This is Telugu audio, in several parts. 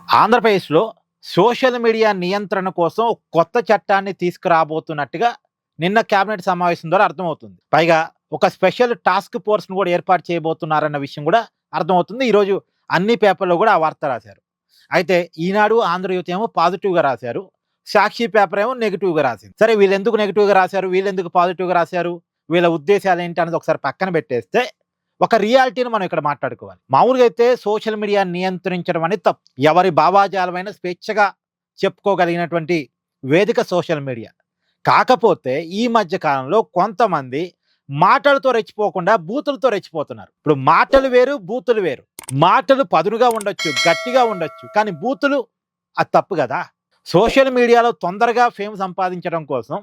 ఆంధ్రప్రదేశ్‌లో సోషల్ మీడియా నియంత్రణ కోసం ఒక కొత్త చట్టాన్ని తీసుకురాబోతున్నట్టుగా నిన్న కేబినెట్ సమావేశం ద్వారా అర్థమవుతుంది. పైగా ఒక స్పెషల్ టాస్క్ ఫోర్స్‌ని కూడా ఏర్పాటు చేయబోతున్నారన్న విషయం కూడా అర్థమవుతుంది. ఈరోజు అన్ని పేపర్‌లో కూడా ఆ వార్త రాశారు. అయితే ఈనాడు, ఆంధ్రజ్యోతి ఏమో పాజిటివ్‌గా రాశారు. సాక్షి పేపర్ ఏమో నెగెటివ్‌గా రాసింది. సరే వీళ్ళెందుకు నెగెటివ్‌గా రాశారు? వీళ్ళెందుకు పాజిటివ్‌గా రాశారు? వీళ్ళ ఉద్దేశాలేంటి అన్నది ఒకసారి పక్కన పెట్టేస్తే ఒక రియాలిటీని మనం ఇక్కడ మాట్లాడుకోవాలి. మామూలుగా అయితే సోషల్ మీడియా నియంత్రించడం అనేది తప్పు. ఎవరి భావాజాలమైన స్వేచ్ఛగా చెప్పుకోగలిగినటువంటి వేదిక సోషల్ మీడియా. కాకపోతే ఈ మధ్య కాలంలో కొంతమంది మాటలతో రెచ్చిపోకుండా బూతులతో రెచ్చిపోతున్నారు. ఇప్పుడు మాటలు వేరు, బూతులు వేరు. మాటలు పదునుగా ఉండొచ్చు, గట్టిగా ఉండొచ్చు, కానీ బూతులు అది తప్పు కదా. సోషల్ మీడియాలో తొందరగా ఫేమ్ సంపాదించడం కోసం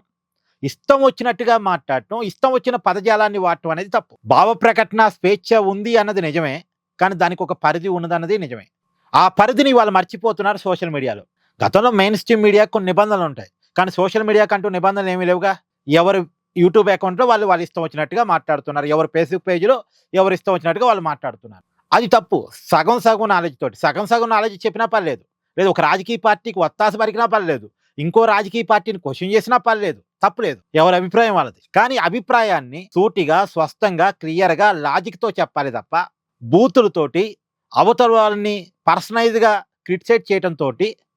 ఇష్టం వచ్చినట్టుగా మాట్లాడటం, ఇష్టం వచ్చిన పదజాలాన్ని వాడటం అనేది తప్పు. భావ ప్రకటన స్వేచ్ఛ ఉంది అన్నది నిజమే, కానీ దానికి ఒక పరిధి ఉన్నదన్నది నిజమే. ఆ పరిధిని వాళ్ళు మర్చిపోతున్నారు సోషల్ మీడియాలో. గతంలో మెయిన్ స్ట్రీమ్ మీడియా కొన్ని నిబంధనలు ఉంటాయి, కానీ సోషల్ మీడియాకి అంటూ నిబంధనలు ఏమీ లేవుగా. ఎవరు యూట్యూబ్ అకౌంట్లో వాళ్ళు ఇష్టం వచ్చినట్టుగా మాట్లాడుతున్నారు, ఎవరు ఫేస్బుక్ పేజీలో ఎవరు ఇష్టం వచ్చినట్టుగా వాళ్ళు మాట్లాడుతున్నారు. అది తప్పు. సగం సగం నాలెడ్జ్ తోటి, సగం సగం నాలెడ్జ్ చెప్పినా పర్లేదు, లేదు ఒక రాజకీయ పార్టీకి ఒత్తాస పలికినా పర్లేదు, ఇంకో రాజకీయ పార్టీని క్వశ్చన్ చేసినా పర్లేదు, తప్పులేదు. ఎవరి అభిప్రాయం వాళ్ళది. కానీ అభిప్రాయాన్ని సూటిగా, స్పష్టంగా, క్లియర్గా, లాజిక్తో చెప్పాలి తప్ప బూతులతోటి అవతల వాళ్ళని పర్సనైజ్గా క్రిటిసైజ్ చేయడంతో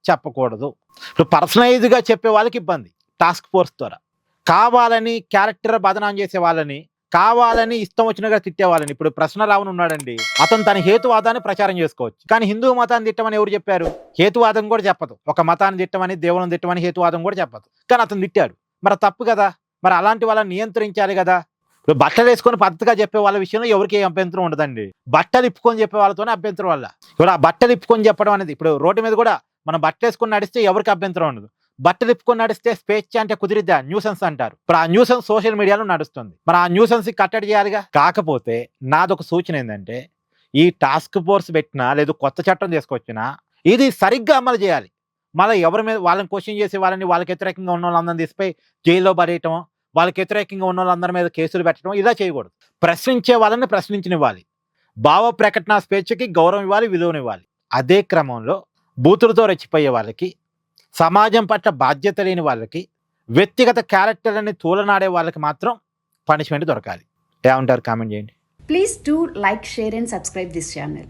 చెప్పకూడదు. ఇప్పుడు పర్సనైజ్గా చెప్పే వాళ్ళకి ఇబ్బంది. టాస్క్ ఫోర్స్ ద్వారా కావాలని క్యారెక్టర్ బదనాం చేసే వాళ్ళని, కావాలని ఇష్టం వచ్చినట్టుగా తిట్టే వాళ్ళని. ఇప్పుడు ప్రశ్నరావుని ఉన్నాడండి, అతను తన హేతువాదాన్ని ప్రచారం చేసుకోవచ్చు, కానీ హిందూ మతాన్ని తిట్టమని ఎవరు చెప్పారు? హేతువాదం కూడా చెప్పదు. ఒక మతాన్ని తిట్టమని, దేవుని తిట్టమని హేతువాదం కూడా చెప్పదు, కానీ అతను తిట్టాడు. మరి తప్పు కదా. మరి అలాంటి వాళ్ళని నియంత్రించాలి కదా. ఇప్పుడు బట్టలు వేసుకొని పద్ధతిగా చెప్పే వాళ్ళ విషయంలో ఎవరికి అభ్యంతరం ఉండదండి. బట్టలు ఇప్పుకొని చెప్పే వాళ్ళతోనే అభ్యంతరం వల్ల. ఇప్పుడు ఆ బట్టలు ఇప్పుకొని చెప్పడం అనేది, ఇప్పుడు రోడ్డు మీద కూడా మనం బట్టలు వేసుకొని నడిస్తే ఎవరికి అభ్యంతరం ఉండదు. బట్టలు ఇప్పుకొని నడిస్తే స్వేచ్ఛ అంటే కుదిరిద్దా? న్యూసెన్స్ అంటారు. ఇప్పుడు ఆ న్యూసెన్స్ సోషల్ మీడియాలో నడుస్తుంది. మరి ఆ న్యూసెన్స్ కట్టడి చేయాలిగా. కాకపోతే నాదొక సూచన ఏంటంటే, ఈ టాస్క్ ఫోర్స్ పెట్టినా లేదు కొత్త చట్టం తీసుకొచ్చినా ఇది సరిగ్గా అమలు చేయాలి. మళ్ళీ ఎవరి మీద వాళ్ళని క్వశ్చన్ చేసి వాళ్ళకి వ్యతిరేకంగా ఉన్న వాళ్ళందరినీ తీసిపోయి జైల్లో పడేయటం, వాళ్ళకి వ్యతిరేకంగా ఉన్న వాళ్ళందరి మీద కేసులు పెట్టడం ఇలా చేయకూడదు. ప్రశ్నించే వాళ్ళని ప్రశ్నించనివ్వాలి. భావ ప్రకటన స్వేచ్ఛకి గౌరవం ఇవ్వాలి, విలువనివ్వాలి. అదే క్రమంలో బూతులతో రెచ్చిపోయే వాళ్ళకి, సమాజం పట్ల బాధ్యత లేని వాళ్ళకి, వ్యక్తిగత క్యారెక్టర్లని తూలనాడే వాళ్ళకి మాత్రం పనిష్మెంట్ దొరకాలి. ఏమంటారు? కామెంట్ చేయండి. Please do like, share and subscribe this channel.